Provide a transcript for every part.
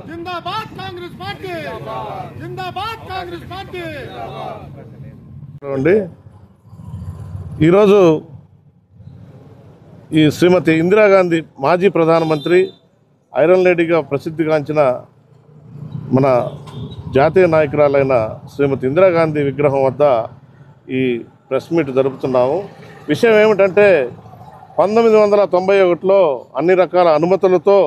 जिंदाबाद कांग्रेस पार्टी जिंदाबाद कांग्रेस पार्टी ఈరోజు ఈ శ్రీమతి ఇందిరాగాంధీ మాజీ ప్రధానమంత్రి ఐరన్ లేడీగా ప్రసిద్ధిగాంచిన మన జాతీయ నాయకురాలైన శ్రీమతి ఇందిరాగాంధీ విగ్రహం వద్ద ఈ ప్రెస్ మీట్ జరుపుతున్నాము. విషయం ఏమిటంటే 1991లో అన్ని రకాల అనుమతులతో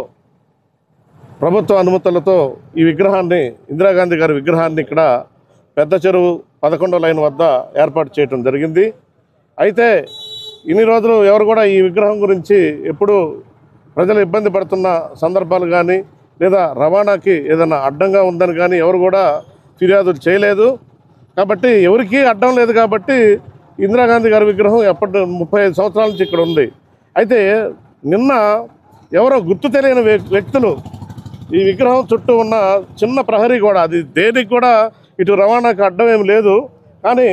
ప్రభుత్వ అనుమతులతో ఈ విగ్రహాన్ని ఇందిరాగాంధీ గారి విగ్రహాన్ని ఇక్కడ పెద్ద చెరువు 11వ లైన్ వద్ద ఏర్పాటు చేయడం జరిగింది. అయితే ఇన్ని రోజులు ఎవరు కూడా ఈ విగ్రహం గురించి ఎప్పుడు ప్రజలు ఇబ్బంది పడుతున్న సందర్భాలు కానీ లేదా రవాణాకి ఏదైనా అడ్డంగా ఉందని కానీ ఎవరు కూడా ఫిర్యాదులు చేయలేదు. కాబట్టి ఎవరికీ అడ్డం లేదు. కాబట్టి ఇందిరాగాంధీ గారి విగ్రహం 35 సంవత్సరాల నుంచి ఇక్కడ ఉంది. అయితే నిన్న ఎవరో గుర్తు తెలియని వ్యక్తులు ఈ విగ్రహం చుట్టూ ఉన్న చిన్న ప్రహరీ కూడా, అది దేనికి కూడా ఇటు రవాణాకి అడ్డం ఏమి లేదు, కానీ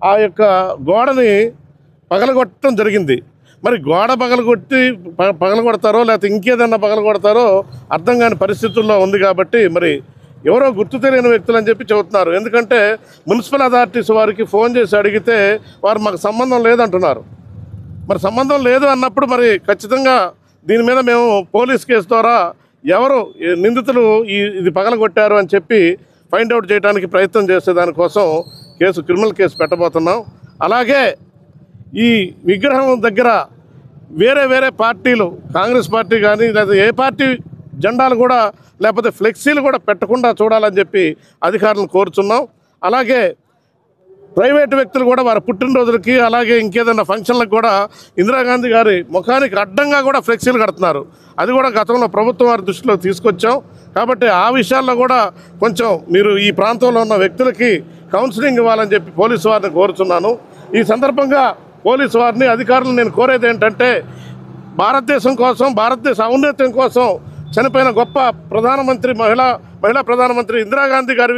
ఆ యొక్క గోడని పగలగొట్టడం జరిగింది. మరి గోడ పగలగొడతారో లేకపోతే ఇంకేదన్నా పగలగొడతారో అర్థం కాని పరిస్థితుల్లో ఉంది. కాబట్టి మరి ఎవరో గుర్తు తెలియని వ్యక్తులు అని చెప్పి చెబుతున్నారు. ఎందుకంటే మున్సిపల్ అథారిటీస్ వారికి ఫోన్ చేసి అడిగితే వారు మాకు సంబంధం లేదంటున్నారు. మరి సంబంధం లేదు అన్నప్పుడు మరి ఖచ్చితంగా దీని మీద మేము పోలీస్ కేసు ద్వారా ఎవరు నిందితులు ఇది పగలగొట్టారు అని చెప్పి ఫైండ్ అవుట్ చేయడానికి ప్రయత్నం చేసే దానికోసం క్రిమినల్ కేసు పెట్టబోతున్నాం. అలాగే ఈ విగ్రహం దగ్గర వేరే పార్టీలు, కాంగ్రెస్ పార్టీ కానీ లేదా ఏ పార్టీ జెండాలు కూడా లేకపోతే ఫ్లెక్సీలు కూడా పెట్టకుండా చూడాలని చెప్పి అధికారులను కోరుచున్నాం. అలాగే ప్రైవేటు వ్యక్తులు కూడా వారి పుట్టినరోజులకి అలాగే ఇంకేదైనా ఫంక్షన్లకు కూడా ఇందిరాగాంధీ గారి ముఖానికి అడ్డంగా కూడా ఫ్లెక్సీలు కడుతున్నారు. అది కూడా గతంలో ప్రభుత్వం వారి దృష్టిలో తీసుకొచ్చాం. కాబట్టి ఆ విషయాల్లో కూడా కొంచెం మీరు ఈ ప్రాంతంలో ఉన్న వ్యక్తులకి కౌన్సిలింగ్ ఇవ్వాలని చెప్పి పోలీసు వారిని కోరుచున్నాను. ఈ సందర్భంగా పోలీసు వారిని, అధికారులను నేను కోరేది ఏంటంటే భారతదేశం కోసం, భారతదేశ ఔన్నత్యం కోసం చనిపోయిన గొప్ప ప్రధానమంత్రి, మహిళా ప్రధానమంత్రి ఇందిరాగాంధీ గారి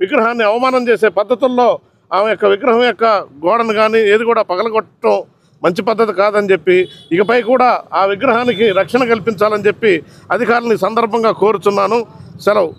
విగ్రహాన్ని అవమానం చేసే పద్ధతుల్లో ఆమె యొక్క విగ్రహం యొక్క గోడను కానీ ఏది కూడా పగలగొట్టడం మంచి పద్ధతి కాదని చెప్పి ఇకపై కూడా ఆ విగ్రహానికి రక్షణ కల్పించాలని చెప్పి అధికారులని సందర్భంగా కోరుచున్నాను. సెలవు.